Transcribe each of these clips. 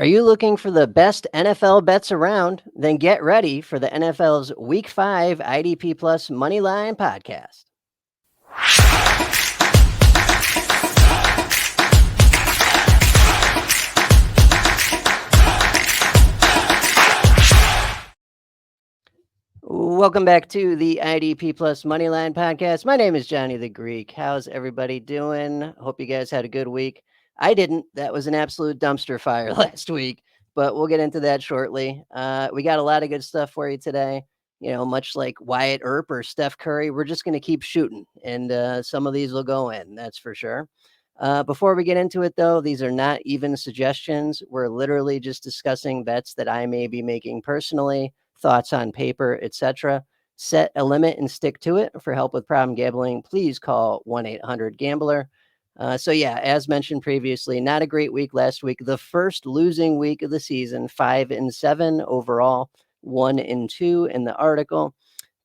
Are you looking for the best NFL bets around? Then get ready for the NFL's Week 5 IDP Plus Moneyline podcast. Welcome back to the IDP Plus Moneyline podcast. My name is Johnny the Greek. How's everybody doing? Hope you guys had a good week. I didn't. That was an absolute dumpster fire last week, but we'll get into that shortly. We got a lot of good stuff for you today. You know, much like Wyatt Earp or Steph Curry, we're just going to keep shooting, and some of these will go in, that's for sure. Before we get into it, though, these are not even suggestions. We're literally just discussing bets that I may be making personally, thoughts on paper, etc. Set a limit and stick to it. For help with problem gambling, please call 1-800-GAMBLER. So yeah, as mentioned previously, not a great week last week. The first losing week of the season, 5-7 overall, 1-2 in the article.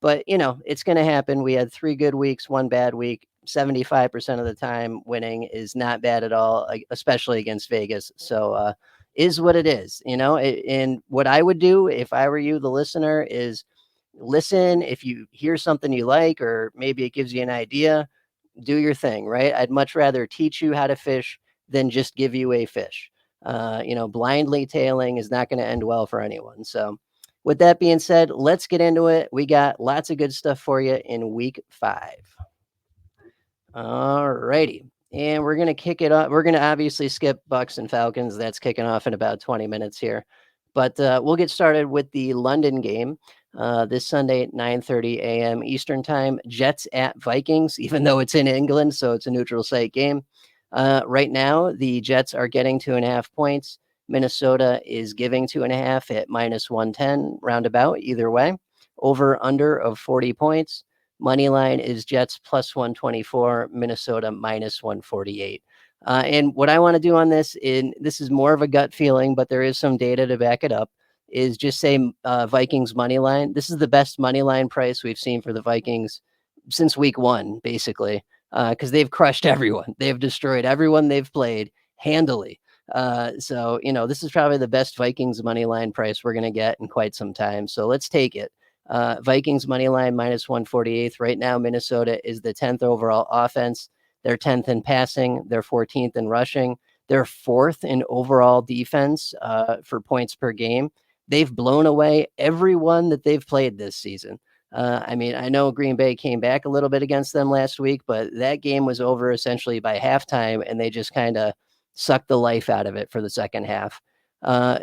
But you know, it's going to happen. We had 3 good weeks, 1 bad week. 75% of the time, winning is not bad at all, especially against Vegas. So is what it is, you know. And what I would do if I were you, the listener, is listen. If you hear something you like, or maybe it gives you an idea, do your thing, right? I'd much rather teach you how to fish than just give you a fish. You know, blindly tailing is not going to end well for anyone. So, with that being said, let's get into it. We got lots of good stuff for you in week 5. All righty. And we're going to kick it off. We're going to obviously skip Bucks and Falcons. That's kicking off in about 20 minutes here. But we'll get started with the London game this Sunday at 9:30 a.m. Eastern Time. Jets at Vikings, even though it's in England, so it's a neutral site game. Right now, the Jets are getting 2.5 points. Minnesota is giving 2.5 at -110, roundabout, either way. Over under of 40 points. Moneyline is Jets plus 124, Minnesota minus 148. And what I want to do on this, this is more of a gut feeling, but there is some data to back it up, is just say Vikings money line. This is the best money line price we've seen for the Vikings since week 1, basically, because they've crushed everyone. They've destroyed everyone they've played handily. So, you know, this is probably the best Vikings money line price we're going to get in quite some time. So let's take it. Vikings money line minus 148. Right now, Minnesota is the 10th overall offense. They're 10th in passing. They're 14th in rushing. They're 4th in overall defense for points per game. They've blown away everyone that they've played this season. I mean, I know Green Bay came back a little bit against them last week, but that game was over essentially by halftime, and they just kind of sucked the life out of it for the second half.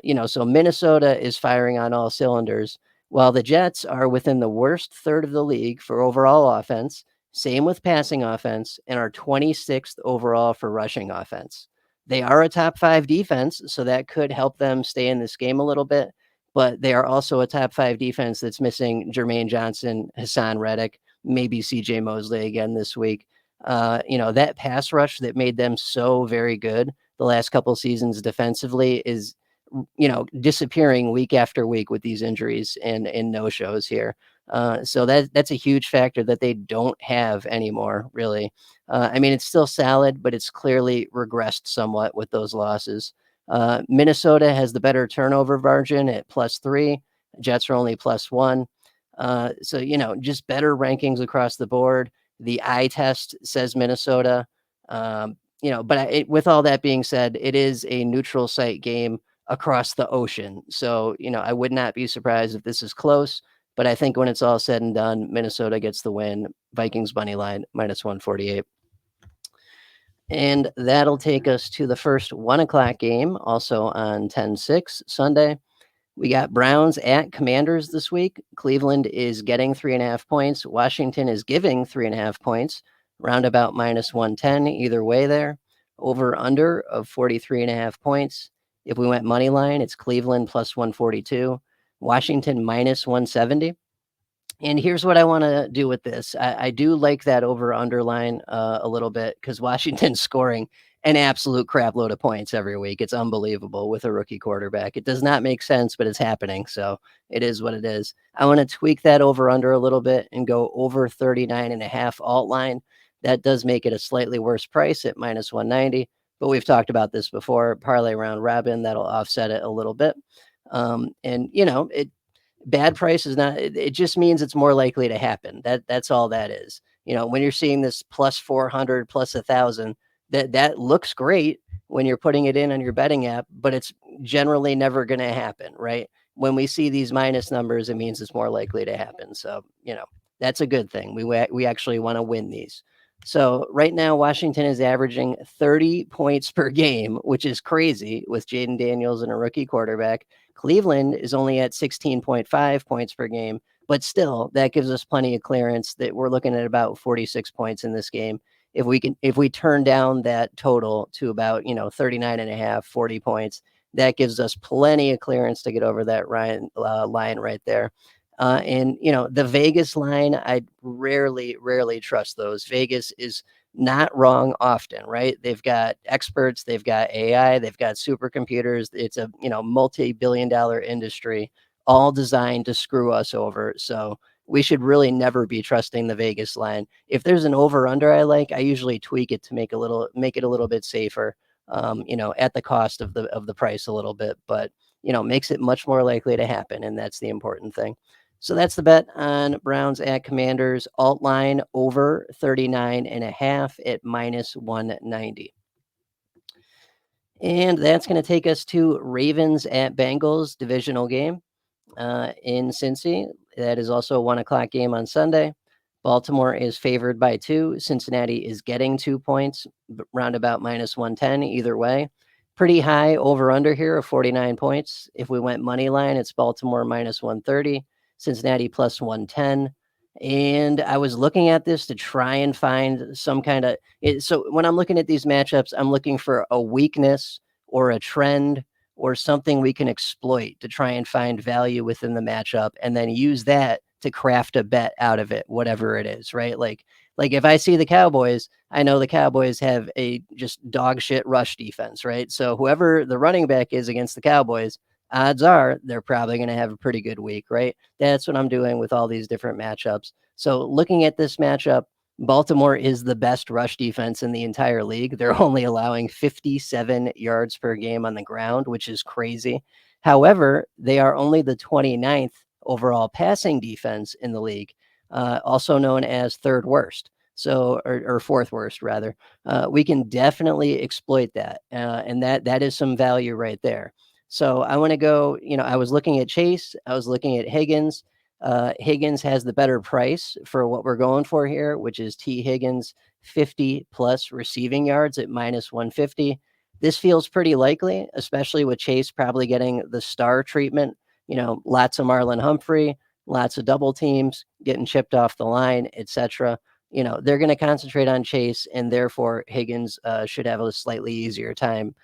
You know, so Minnesota is firing on all cylinders, while the Jets are within the worst third of the league for overall offense, same with passing offense, and are 26th overall for rushing offense. They are a top 5 defense, so that could help them stay in this game a little bit, but they are also a top 5 defense that's missing Jermaine Johnson, Hassan Reddick, maybe CJ Mosley again this week. You know, that pass rush that made them so very good the last couple seasons defensively is, you know, disappearing week after week with these injuries and no shows here. So that's a huge factor that they don't have anymore, really. I mean, it's still solid, but it's clearly regressed somewhat with those losses. Minnesota has the better turnover margin at +3. Jets are only +1. So, you know, just better rankings across the board. The eye test says Minnesota. You know, but with all that being said, it is a neutral site game across the ocean. So, you know, I would not be surprised if this is close, but I think when it's all said and done, Minnesota gets the win. Vikings money line -148. And that'll take us to the first 1 o'clock game, also on 10/6 Sunday. We got Browns at Commanders this week. Cleveland is getting 3.5 points. Washington is giving 3.5 points, roundabout -110, either way there. Over under of 43.5 points. If we went money line, it's Cleveland plus 142, Washington minus 170. And here's what I want to do with this. I do like that over underline a little bit, because Washington's scoring an absolute crap load of points every week. It's unbelievable with a rookie quarterback. It does not make sense, but it's happening. So it is what it is. I want to tweak that over under a little bit and go over 39.5 alt line. That does make it a slightly worse price at -190, but we've talked about this before. Parlay round robin, that'll offset it a little bit. And bad price is not, it just means it's more likely to happen. That's all that is. When you're seeing this plus 400, plus 1,000, that looks great when you're putting it in on your betting app, but it's generally never going to happen, right? When we see these minus numbers, it means it's more likely to happen. So, that's a good thing. We actually want to win these. So right now, Washington is averaging 30 points per game, which is crazy with Jaden Daniels and a rookie quarterback. Cleveland is only at 16.5 points per game, but still that gives us plenty of clearance. That we're looking at about 46 points in this game. If we turn down that total to about 39 and a half, 40 points, that gives us plenty of clearance to get over that line right there. And the Vegas line, I rarely trust those. Vegas is not wrong often, right? They've got experts, they've got AI, they've got supercomputers. It's a multi-billion-dollar industry, all designed to screw us over. So we should really never be trusting the Vegas line. If there's an over/under I usually tweak it to make it a little bit safer. At the cost of the price a little bit, but makes it much more likely to happen, and that's the important thing. So that's the bet on Browns at Commanders. Alt line over 39 and a half at minus 190. And that's going to take us to Ravens at Bengals divisional game in Cincy. That is also a 1:00 game on Sunday. Baltimore is favored by 2. Cincinnati is getting 2 points, roundabout minus 110 either way. Pretty high over/under here of 49 points. If we went money line, it's Baltimore minus 130, Cincinnati plus 110. And I was looking at this to try and find some kind of so when I'm looking at these matchups, I'm looking for a weakness or a trend or something we can exploit to try and find value within the matchup and then use that to craft a bet out of it, whatever it is, right? Like if I see the Cowboys, I know the Cowboys have a just dog shit rush defense, right? So whoever the running back is against the Cowboys, odds are they're probably going to have a pretty good week, right? That's what I'm doing with all these different matchups. So looking at this matchup, Baltimore is the best rush defense in the entire league. They're only allowing 57 yards per game on the ground, which is crazy. However, they are only the 29th overall passing defense in the league, also known as third worst. So, or fourth worst rather. We can definitely exploit that, and that is some value right there. So I want to go. I was looking at Chase. I was looking at Higgins. Higgins has the better price for what we're going for here, which is T. Higgins 50 plus receiving yards at minus 150. This feels pretty likely, especially with Chase probably getting the star treatment. Lots of Marlon Humphrey, lots of double teams, getting chipped off the line, etc. They're going to concentrate on Chase, and therefore Higgins should have a slightly easier time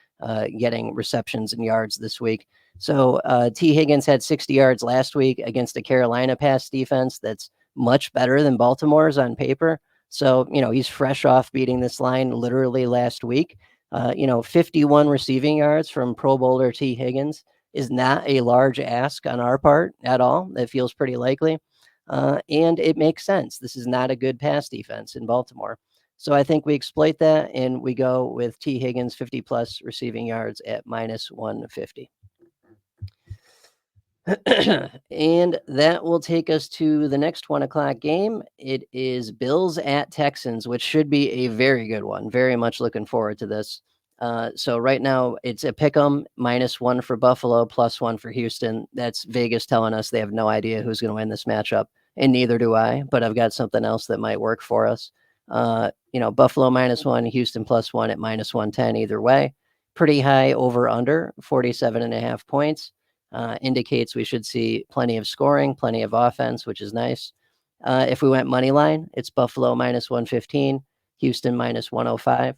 getting receptions and yards this week. So T. Higgins had 60 yards last week against a Carolina pass defense that's much better than Baltimore's on paper. So, he's fresh off beating this line literally last week. 51 receiving yards from Pro Bowler T. Higgins is not a large ask on our part at all. It feels pretty likely. And it makes sense. This is not a good pass defense in Baltimore. So I think we exploit that and we go with T. Higgins 50 plus receiving yards at minus 150. And that will take us to the next 1:00 game. It is Bills at Texans, which should be a very good one. Very much looking forward to this. So right now it's a pick 'em, -1 for Buffalo, +1 for Houston. That's Vegas telling us they have no idea who's going to win this matchup, and neither do I. But I've got something else that might work for us. Buffalo -1, Houston +1 at -110 either way. Pretty high over/under 47.5 points. Indicates we should see plenty of scoring, plenty of offense, which is nice. If we went money line, it's Buffalo -115, Houston -105.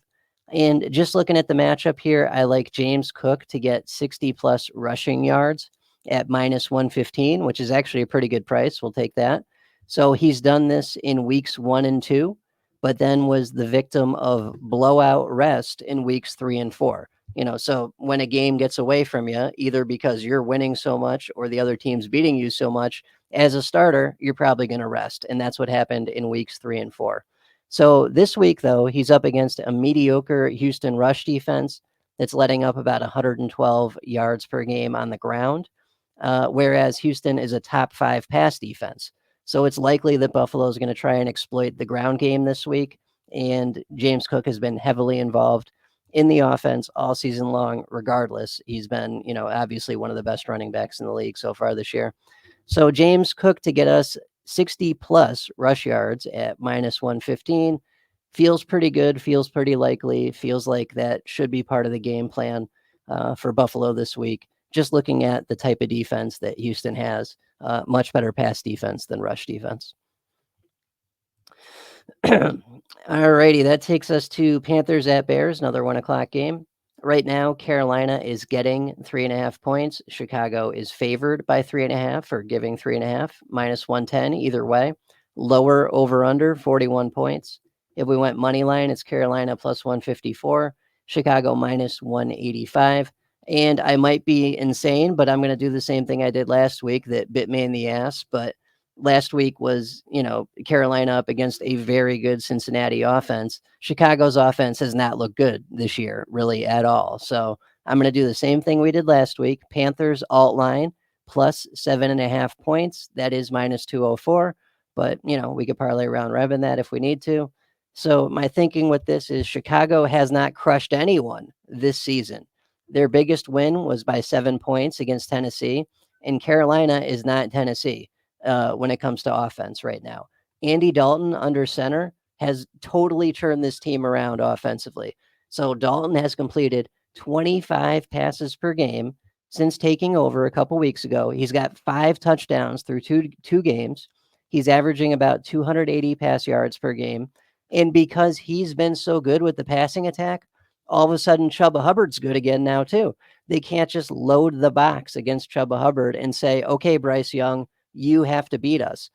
And just looking at the matchup here, I like James Cook to get 60 plus rushing yards at -115, which is actually a pretty good price. We'll take that. So he's done this in weeks 1 and 2, but then was the victim of blowout rest in weeks 3 and 4. So when a game gets away from you, either because you're winning so much or the other team's beating you so much, as a starter, you're probably going to rest. And that's what happened in weeks 3 and 4. So this week, though, he's up against a mediocre Houston rush defense that's letting up about 112 yards per game on the ground, whereas Houston is a top 5 pass defense. So it's likely that Buffalo is going to try and exploit the ground game this week. And James Cook has been heavily involved in the offense all season long, regardless. He's been, obviously one of the best running backs in the league so far this year. So James Cook to get us 60 plus rush yards at minus 115 feels pretty good, feels pretty likely, feels like that should be part of the game plan for Buffalo this week. Just looking at the type of defense that Houston has, much better pass defense than rush defense. Alrighty, that takes us to Panthers at Bears, another 1:00 game. Right now, Carolina is getting 3.5 points. Chicago is favored by 3.5 or giving 3.5, minus 110 either way. Lower over under 41 points. If we went money line, it's Carolina plus 154, Chicago minus 185. And I might be insane, but I'm going to do the same thing I did last week that bit me in the ass. But last week was, Carolina up against a very good Cincinnati offense. Chicago's offense has not looked good this year, really at all. So I'm going to do the same thing we did last week. Panthers alt line plus 7.5 points. That is minus 204. But, we could parlay round robin that if we need to. So my thinking with this is Chicago has not crushed anyone this season. Their biggest win was by 7 points against Tennessee, and Carolina is not Tennessee when it comes to offense right now. Andy Dalton under center has totally turned this team around offensively. So Dalton has completed 25 passes per game since taking over a couple weeks ago. He's got 5 touchdowns through two games. He's averaging about 280 pass yards per game. And because he's been so good with the passing attack, all of a sudden Chuba Hubbard's good again now too. They can't just load the box against Chuba Hubbard and say, okay, Bryce Young, you have to beat us.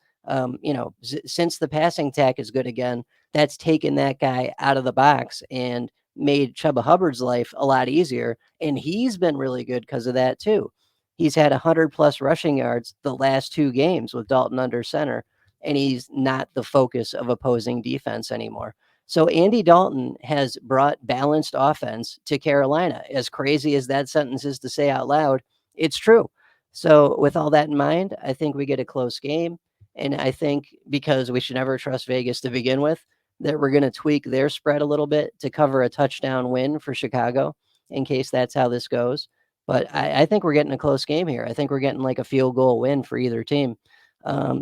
Since the passing attack is good again, that's taken that guy out of the box and made Chuba Hubbard's life a lot easier. And he's been really good because of that too. He's had 100 plus rushing yards the last 2 games with Dalton under center, and he's not the focus of opposing defense anymore. So Andy Dalton has brought balanced offense to Carolina. As crazy as that sentence is to say out loud, it's true. So with all that in mind, I think we get a close game. And I think because we should never trust Vegas to begin with, that we're going to tweak their spread a little bit to cover a touchdown win for Chicago in case that's how this goes. But I think we're getting a close game here. I think we're getting like a field goal win for either team.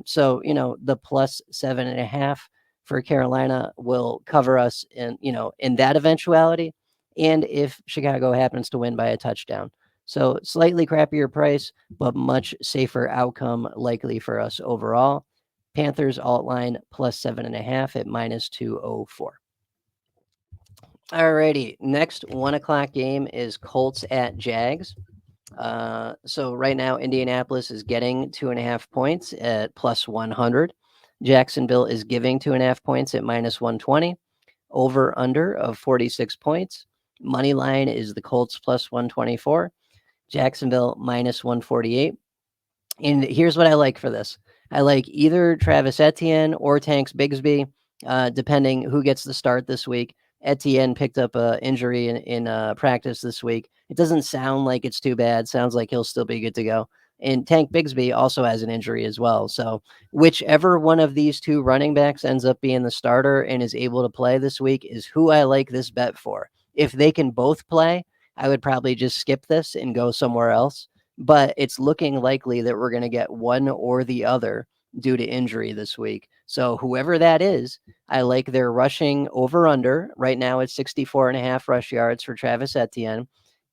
So, the plus 7.5 for Carolina will cover us in that eventuality. And if Chicago happens to win by a touchdown. So slightly crappier price, but much safer outcome likely for us overall. Panthers alt line plus 7.5 at minus 204. Alrighty, next 1:00 game is Colts at Jags. So right now, Indianapolis is getting 2.5 points at plus 100. Jacksonville is giving 2.5 points at minus 120. Over under of 46 points. Money line is the Colts plus 124. Jacksonville minus 148. And here's what I like for this. I like either Travis Etienne or Tanks Bigsby, depending who gets the start this week. Etienne picked up an injury in practice this week. It doesn't sound like it's too bad. Sounds like he'll still be good to go. And Tank Bigsby also has an injury as well. So whichever one of these 2 running backs ends up being the starter and is able to play this week is who I like this bet for. If they can both play, I would probably just skip this and go somewhere else. But it's looking likely that we're going to get one or the other due to injury this week. So whoever that is, I like their rushing over under. Right now it's 64.5 rush yards for Travis Etienne.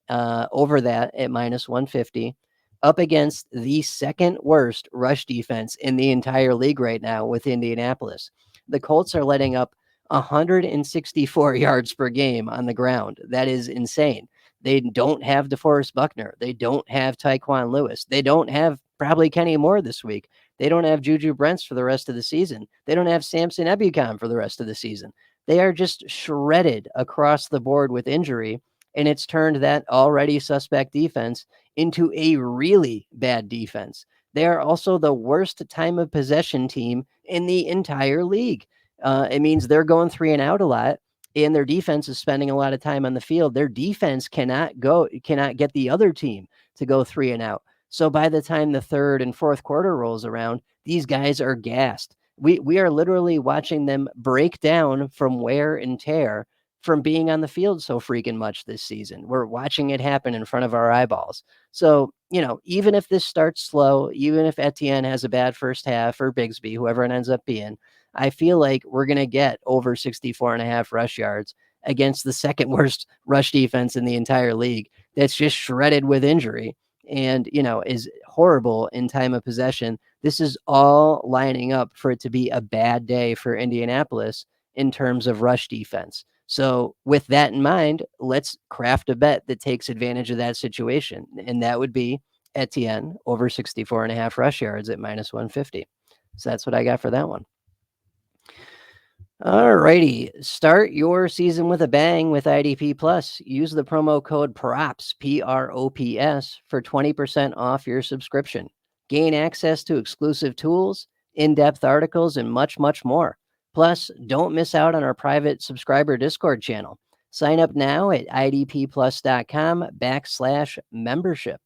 Over that at minus 150. Up against the second worst rush defense in the entire league right now with Indianapolis. The Colts are letting up 164 yards per game on the ground. That is insane. They don't have DeForest Buckner. They don't have Tyquan Lewis. They don't have probably Kenny Moore this week. They don't have Juju Brents for the rest of the season. They don't have Samson Ebukam for the rest of the season. They are just shredded across the board with injury, and it's turned that already suspect defense into a really bad defense. They are also the worst time of possession team in the entire league. It means they're going 3 and out a lot, and their defense is spending a lot of time on the field. Their defense cannot get the other team to go 3 and out. So by the time the third and fourth quarter rolls around, these guys are gassed. We are literally watching them break down from wear and tear from being on the field so freaking much this season. We're watching it happen in front of our eyeballs. So, even if this starts slow, even if Etienne has a bad first half, or Bigsby, whoever it ends up being, I feel like we're going to get over 64.5 rush yards against the second worst rush defense in the entire league that's just shredded with injury and, is horrible in time of possession. This is all lining up for it to be a bad day for Indianapolis in terms of rush defense. So with that in mind, let's craft a bet that takes advantage of that situation. And that would be Etienne over 64.5 rush yards at minus 150. So that's what I got for that one. All righty. Start your season with a bang with IDP Plus. Use the promo code PROPS, PROPS, for 20% off your subscription. Gain access to exclusive tools, in-depth articles, and much, much more. Plus, don't miss out on our private subscriber Discord channel. Sign up now at idpplus.com/membership.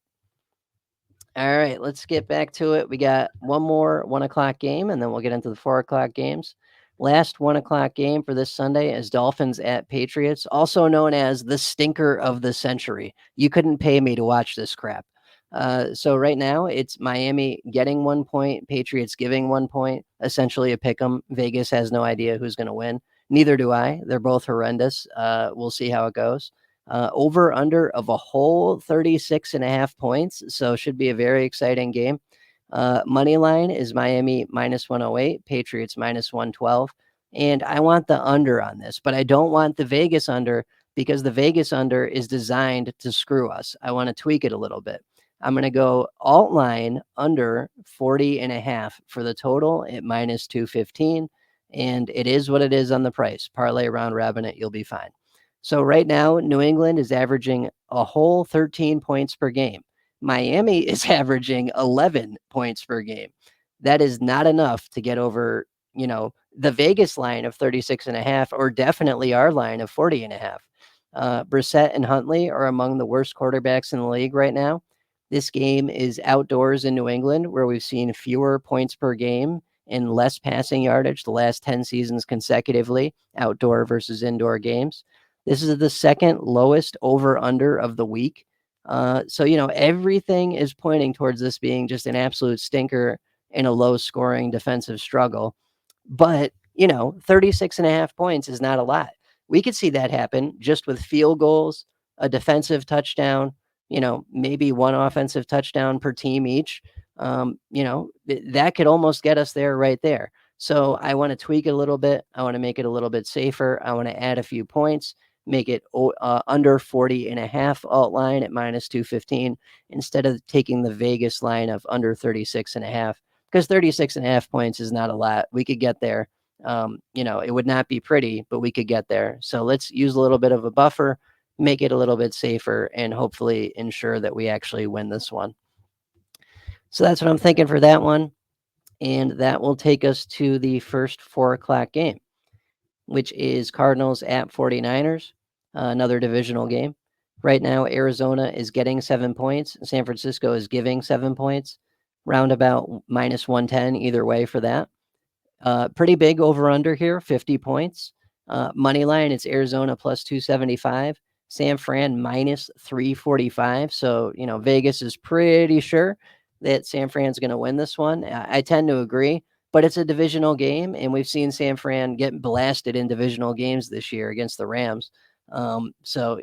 All right, let's get back to it. We got one more 1 o'clock game, and then we'll get into the 4 o'clock games. Last 1 o'clock game for this Sunday is Dolphins at Patriots, also known as the stinker of the century. You couldn't pay me to watch this crap. So right now it's Miami getting 1 point, Patriots giving 1 point, essentially a pick 'em. Vegas has no idea who's going to win. Neither do I. They're both horrendous. We'll see how it goes. Over under of a whole 36.5 points. So should be a very exciting game. Money line is Miami minus 108, Patriots minus 112. And I want the under on this, but I don't want the Vegas under because the Vegas under is designed to screw us. I want to tweak it a little bit. I'm going to go alt line under 40.5 for the total at minus 215. And it is what it is on the price. Parlay round robin it, you'll be fine. So right now, New England is averaging a whole 13 points per game. Miami is averaging 11 points per game. That is not enough to get over, the Vegas line of 36.5, or definitely our line of 40.5. Brissett and Huntley are among the worst quarterbacks in the league right now. This game is outdoors in New England, where we've seen fewer points per game and less passing yardage the last 10 seasons consecutively, outdoor versus indoor games. This is the second lowest over-under of the week. So, everything is pointing towards this being just an absolute stinker in a low-scoring defensive struggle. But, 36.5 points is not a lot. We could see that happen just with field goals, a defensive touchdown, maybe one offensive touchdown per team each. That could almost get us there right there. So I want to tweak it a little bit. I want to make it a little bit safer. I want to add a few points, make it under 40.5 alt line at minus 215 instead of taking the Vegas line of under 36.5, because 36.5 points is not a lot. We could get there. It would not be pretty, but we could get there. So let's use a little bit of a buffer, make it a little bit safer, and hopefully ensure that we actually win this one. So that's what I'm thinking for that one. And that will take us to the first 4 o'clock game, which is Cardinals at 49ers, another divisional game. Right now, Arizona is getting 7 points. San Francisco is giving 7 points. Roundabout minus 110 either way for that. Pretty big over-under here, 50 points. Money line, it's Arizona plus 275. San Fran minus 345. So, Vegas is pretty sure that San Fran's going to win this one. I tend to agree, but it's a divisional game, and we've seen San Fran get blasted in divisional games this year against the Rams. So,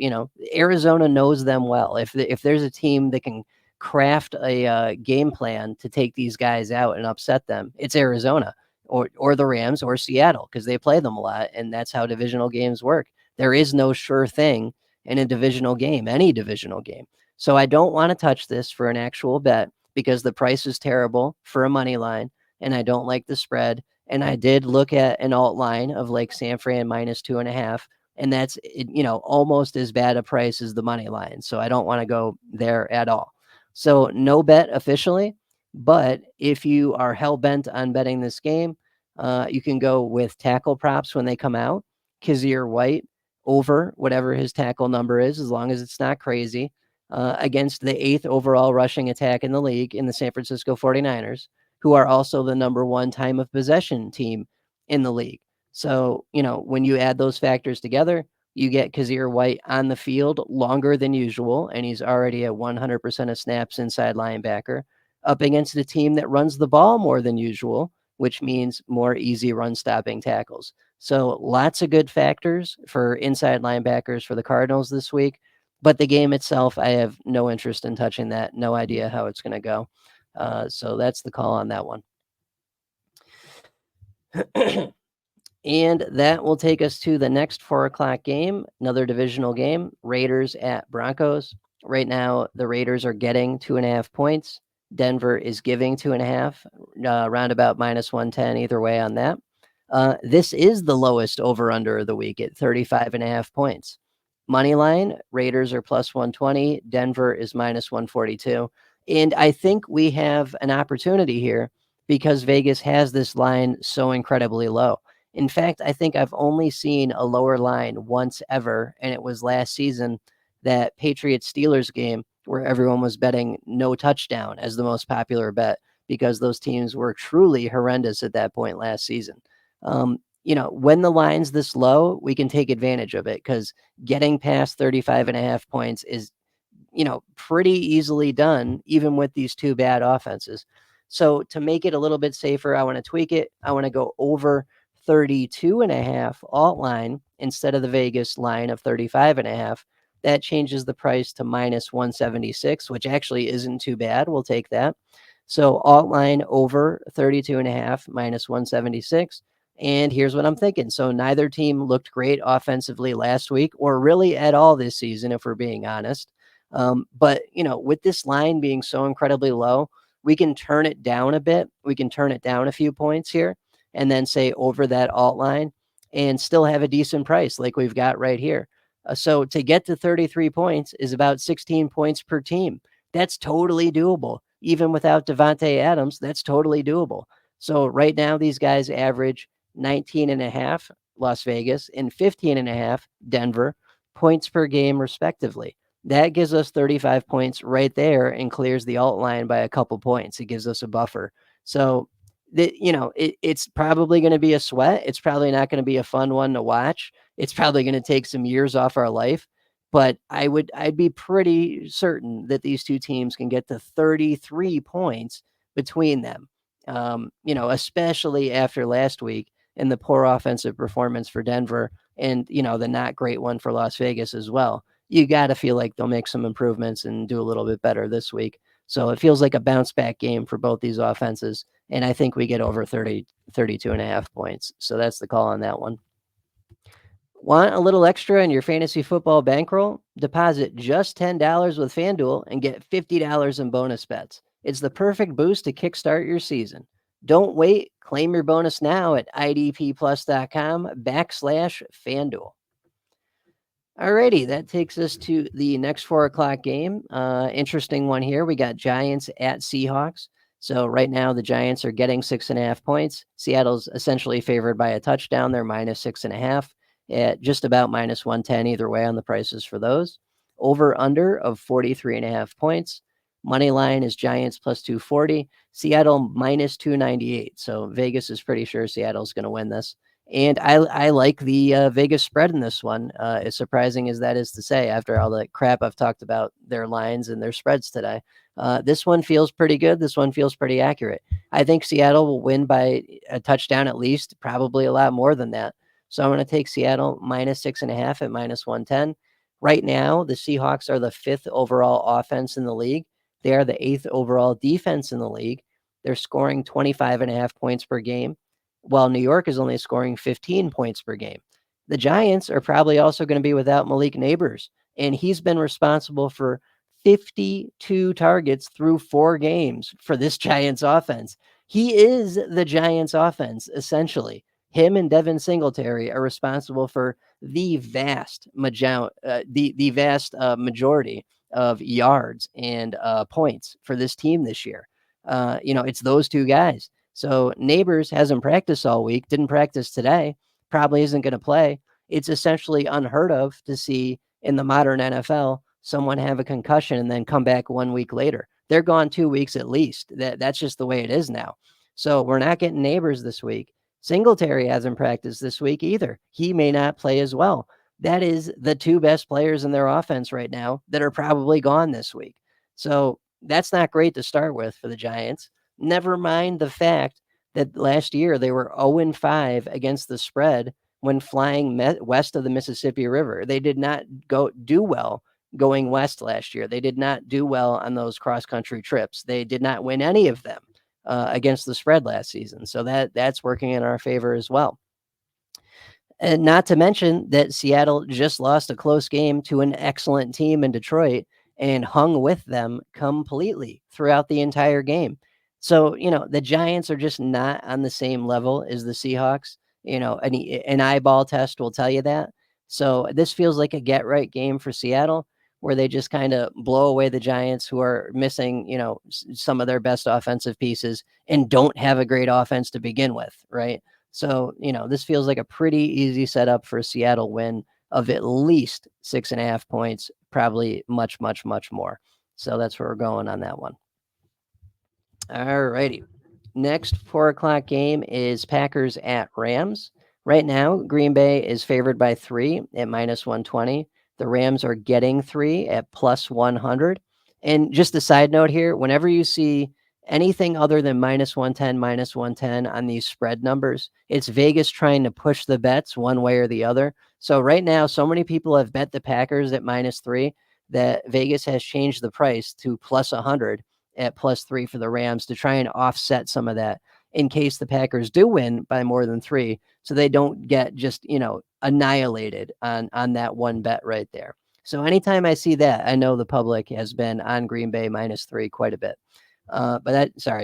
Arizona knows them well. If there's a team that can craft a game plan to take these guys out and upset them, it's Arizona or the Rams or Seattle, because they play them a lot, and that's how divisional games work. There is no sure thing in a divisional game, any divisional game. So I don't want to touch this for an actual bet because the price is terrible for a money line, and I don't like the spread. And I did look at an alt line of like San Fran minus 2.5, and that's, almost as bad a price as the money line. So I don't want to go there at all. So no bet officially, but if you are hell bent on betting this game, You can go with tackle props when they come out. Kyzir White over whatever his tackle number is, as long as it's not crazy, against the 8th overall rushing attack in the league in the San Francisco 49ers, who are also the number 1 time of possession team in the league. So, when you add those factors together, you get Kyzir White on the field longer than usual, and he's already at 100% of snaps inside linebacker, up against a team that runs the ball more than usual, which means more easy run stopping tackles. So lots of good factors for inside linebackers for the Cardinals this week. But the game itself, I have no interest in touching that. No idea how it's going to go. So that's the call on that one. And that will take us to the next 4:00 game, another divisional game, Raiders at Broncos. Right now, the Raiders are getting 2.5 points. Denver is giving 2.5, round about -110 either way on that. This is the lowest over-under of the week at 35.5 points. Moneyline, Raiders are +120. Denver is -142. And I think we have an opportunity here because Vegas has this line so incredibly low. In fact, I think I've only seen a lower line once ever, and it was last season, that Patriots-Steelers game where everyone was betting no touchdown as the most popular bet because those teams were truly horrendous at that point last season. When the line's this low, we can take advantage of it because getting past 35.5 points is pretty easily done, even with these two bad offenses. So to make it a little bit safer, I want to tweak it. I want to go over 32.5 alt line instead of the Vegas line of 35.5. That changes the price to -176, which actually isn't too bad. We'll take that. So alt line over 32.5 -176. And here's what I'm thinking. So neither team looked great offensively last week or really at all this season, if we're being honest. But with this line being so incredibly low, we can turn it down a bit. We can turn it down a few points here and then say over that alt line and still have a decent price like we've got right here. So to get to 33 points is about 16 points per team. That's totally doable. Even without Devontae Adams, that's totally doable. So right now, these guys average 19.5 Las Vegas and 15.5 Denver points per game, respectively. That gives us 35 points right there and clears the alt line by a couple points. It gives us a buffer. So it's probably going to be a sweat. It's probably not going to be a fun one to watch. It's probably going to take some years off our life. But I'd be pretty certain that these two teams can get to 33 points between them. Especially after last week and the poor offensive performance for Denver and, the not great one for Las Vegas as well. You got to feel like they'll make some improvements and do a little bit better this week. So it feels like a bounce back game for both these offenses. And I think we get over 32.5 points. So that's the call on that one. Want a little extra in your fantasy football bankroll? Deposit just $10 with FanDuel and get $50 in bonus bets. It's the perfect boost to kickstart your season. Don't wait. Claim your bonus now at idpplus.com/FanDuel. Alrighty, that takes us to the next 4:00 game. Interesting one here. We got Giants at Seahawks. So right now the Giants are getting 6.5 points. Seattle's essentially favored by a touchdown. They're -6.5 at just about -110 either way on the prices for those. Over under of 43.5 points. Money line is Giants +240. Seattle -298. So Vegas is pretty sure Seattle's going to win this. And I like the Vegas spread in this one, as surprising as that is to say after all the crap I've talked about their lines and their spreads today. This one feels pretty good. This one feels pretty accurate. I think Seattle will win by a touchdown at least, probably a lot more than that. So I'm going to take Seattle -6.5 at -110. Right now, the Seahawks are the 5th overall offense in the league. They are the 8th overall defense in the league. They're scoring 25.5 points per game, while New York is only scoring 15 points per game. The Giants are probably also going to be without Malik Neighbors, and he's been responsible for 52 targets through 4 games for this Giants offense. He is the Giants offense, essentially. Him and Devin Singletary are responsible for the vast majority of yards and points for this team this year. It's those two guys. So Neighbors hasn't practiced all week, didn't practice today, probably isn't going to play. It's essentially unheard of to see in the modern NFL someone have a concussion and then come back 1 week later. They're gone 2 weeks at least. That's just the way it is now. So we're not getting Neighbors this week. Singletary hasn't practiced this week either. He may not play as well. That is the two best players in their offense right now that are probably gone this week. So that's not great to start with for the Giants. Never mind the fact that last year they were 0-5 against the spread when flying west of the Mississippi River. They did not do well going west last year. They did not do well on those cross-country trips. They did not win any of them against the spread last season. So that's working in our favor as well. And not to mention that Seattle just lost a close game to an excellent team in Detroit and hung with them completely throughout the entire game. So, the Giants are just not on the same level as the Seahawks. An eyeball test will tell you that. So this feels like a get right game for Seattle where they just kind of blow away the Giants who are missing, some of their best offensive pieces and don't have a great offense to begin with, right? So, this feels like a pretty easy setup for a Seattle win of at least 6.5 points, probably much, much, much more. So that's where we're going on that one. All righty. Next 4 o'clock game is Packers at Rams. Right now, Green Bay is favored by 3 at -120. The Rams are getting 3 at +100. And just a side note here, whenever you see anything other than -110, -110 on these spread numbers, it's Vegas trying to push the bets one way or the other. So right now, so many people have bet the Packers at -3 that Vegas has changed the price to +100 at +3 for the Rams to try and offset some of that in case the Packers do win by more than 3, so they don't get just, annihilated on that one bet right there. So anytime I see that, I know the public has been on Green Bay -3 quite a bit.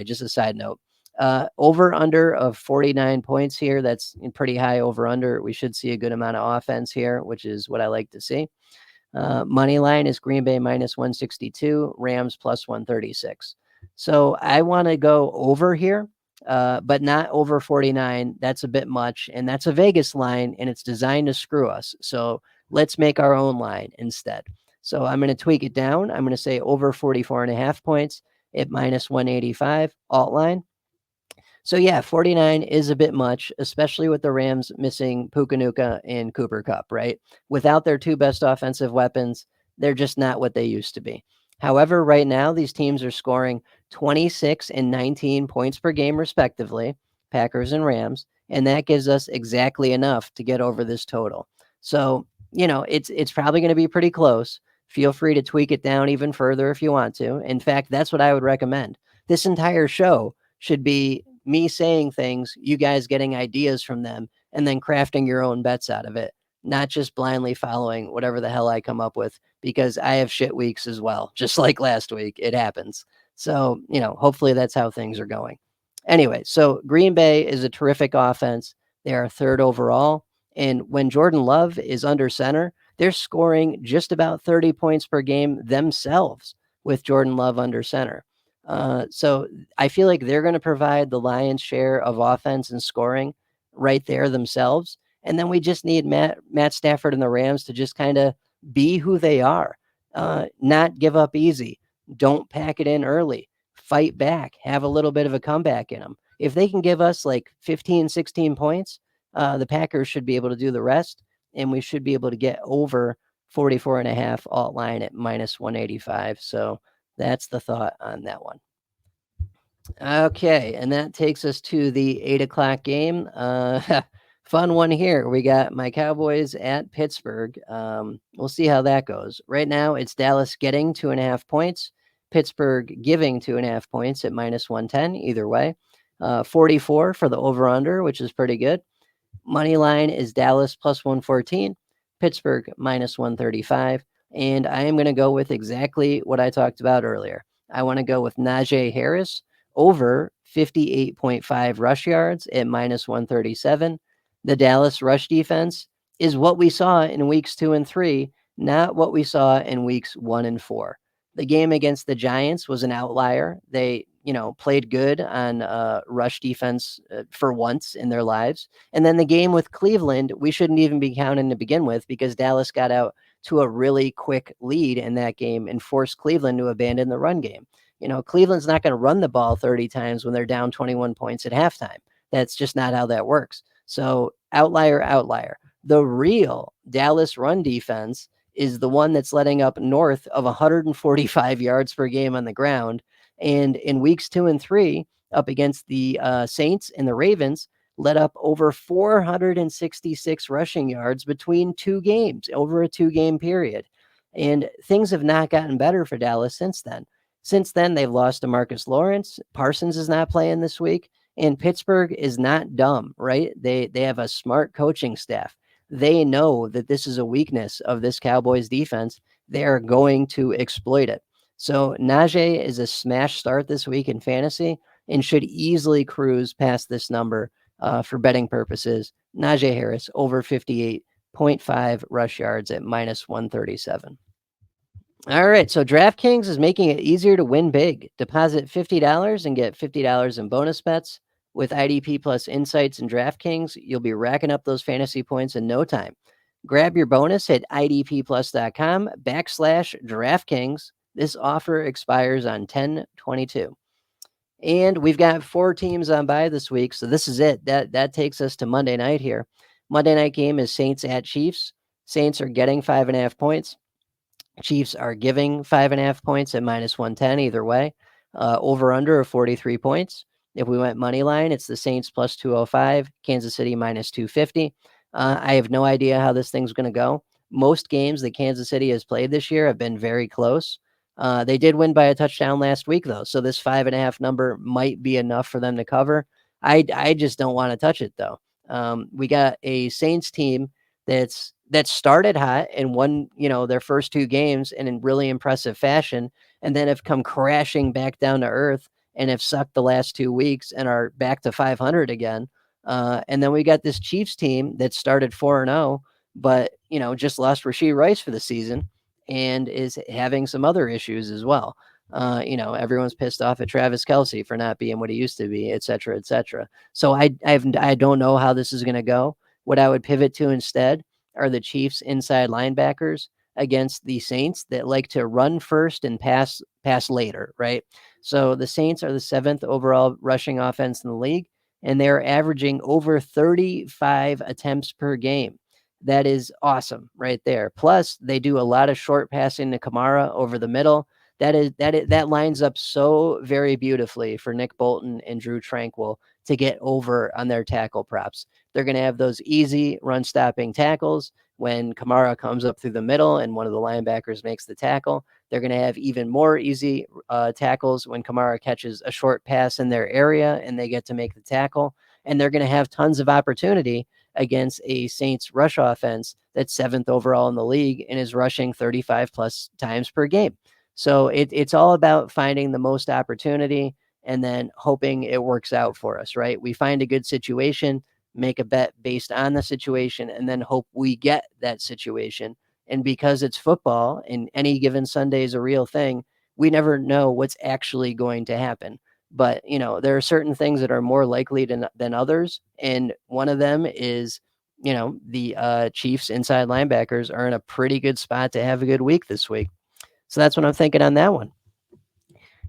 Just a side note. Over under of 49 points here. That's pretty high over under. We should see a good amount of offense here, which is what I like to see. Money line is Green Bay -162, Rams +136. So I want to go over here, but not over 49. That's a bit much. And that's a Vegas line, and it's designed to screw us. So let's make our own line instead. So I'm going to tweak it down. I'm going to say over 44.5 points at -185 alt line. So yeah, 49 is a bit much, especially with the Rams missing Puka and Cooper Kupp, right? Without their two best offensive weapons, they're just not what they used to be. However, right now, these teams are scoring 26 and 19 points per game, respectively, Packers and Rams, and that gives us exactly enough to get over this total. So, it's probably going to be pretty close. Feel free to tweak it down even further if you want to. In fact, that's what I would recommend. This entire show should be me saying things, you guys getting ideas from them, and then crafting your own bets out of it, not just blindly following whatever the hell I come up with, because I have shit weeks as well. Just like last week, it happens. So, hopefully that's how things are going. Anyway, so Green Bay is a terrific offense. They are third overall. And when Jordan Love is under center, they're scoring just about 30 points per game themselves with Jordan Love under center. So I feel like they're going to provide the lion's share of offense and scoring right there themselves. And then we just need Matt Stafford and the Rams to just kind of be who they are, not give up easy. Don't pack it in early. Fight back. Have a little bit of a comeback in them. If they can give us like 15, 16 points, the Packers should be able to do the rest, and we should be able to get over 44.5 alt line at -185. So that's the thought on that one. Okay, and that takes us to the 8 o'clock game. Fun one here. We got my Cowboys at Pittsburgh. We'll see how that goes. Right now, it's Dallas getting 2.5 points, Pittsburgh giving 2.5 points at -110, either way. 44 for the over-under, which is pretty good. Money line is Dallas +114, Pittsburgh -135. And I am going to go with exactly what I talked about earlier. I want to go with Najee Harris over 58.5 rush yards at -137. The Dallas rush defense is what we saw in weeks 2 and 3, not what we saw in weeks 1 and 4. The game against the Giants was an outlier. They played good on rush defense for once in their lives. And then the game with Cleveland, we shouldn't even be counting to begin with, because Dallas got out to a really quick lead in that game and forced Cleveland to abandon the run game. Cleveland's not going to run the ball 30 times when they're down 21 points at halftime. That's just not how that works. So outlier. The real Dallas run defense is the one that's letting up north of 145 yards per game on the ground. And in weeks 2 and 3, up against the Saints and the Ravens, let up over 466 rushing yards between 2 games over a 2-game period. And things have not gotten better for Dallas since then. Since then, they've lost to Marcus Lawrence. Parsons is not playing this week. And Pittsburgh is not dumb, right? They have a smart coaching staff. They know that this is a weakness of this Cowboys defense. They are going to exploit it. So Najee is a smash start this week in fantasy and should easily cruise past this number for betting purposes. Najee Harris over 58.5 rush yards at minus 137. All right, so DraftKings is making it easier to win big. Deposit $50 and get $50 in bonus bets. With IDP Plus Insights and DraftKings, you'll be racking up those fantasy points in no time. Grab your bonus at idpplus.com/DraftKings. This offer expires on 10/22. And we've got 4 teams on bye this week, so this is it. That takes us to Monday night here. Monday night game is Saints at Chiefs. Saints are getting 5.5 points. Chiefs are giving 5.5 points at minus 110 either way. Over under of 43 points. If we went money line, it's the Saints plus 205, Kansas City minus 250. I have no idea how this thing's going to go. Most games that Kansas City has played this year have been very close. They did win by a touchdown last week, though, so this 5.5 number might be enough for them to cover. I just don't want to touch it, though. We got a Saints team that started hot and won, their first 2 games in really impressive fashion, and then have come crashing back down to earth and have sucked the last 2 weeks and are back to 500 again. And then we got this Chiefs team that started 4-0, but, just lost Rashee Rice for the season and is having some other issues as well. Everyone's pissed off at Travis Kelce for not being what he used to be, et cetera, et cetera. So I don't know how this is going to go. What I would pivot to instead are the Chiefs inside linebackers against the Saints that like to run first and pass later, right? So the Saints are the 7th overall rushing offense in the league, and they're averaging over 35 attempts per game. That is awesome right there. Plus, they do a lot of short passing to Kamara over the middle. That lines up so very beautifully for Nick Bolton and Drew Tranquill to get over on their tackle props. They're going to have those easy run-stopping tackles when Kamara comes up through the middle and one of the linebackers makes the tackle. They're going to have even more easy tackles when Kamara catches a short pass in their area and they get to make the tackle. And they're going to have tons of opportunity against a Saints rush offense that's 7th overall in the league and is rushing 35 plus times per game. So it's all about finding the most opportunity and then hoping it works out for us, right? We find a good situation, make a bet based on the situation, and then hope we get that situation. And because it's football and any given Sunday is a real thing, we never know what's actually going to happen. But, there are certain things that are more likely than others. And one of them is, the Chiefs inside linebackers are in a pretty good spot to have a good week this week. So that's what I'm thinking on that one.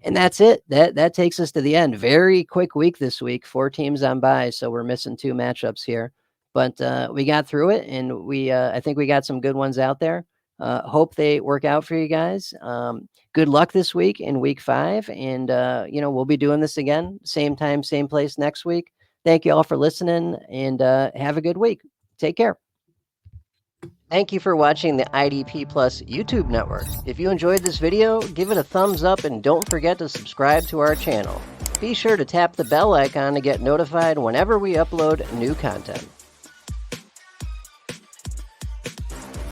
And that's it. That takes us to the end. Very quick week this week. 4 teams on bye, so we're missing 2 matchups here. But we got through it, and I think we got some good ones out there. Hope they work out for you guys. Good luck this week in week 5, and we'll be doing this again, same time, same place next week. Thank you all for listening, and have a good week. Take care. Thank you for watching the IDP Plus YouTube network. If you enjoyed this video, give it a thumbs up and don't forget to subscribe to our channel. Be sure to tap the bell icon to get notified whenever we upload new content.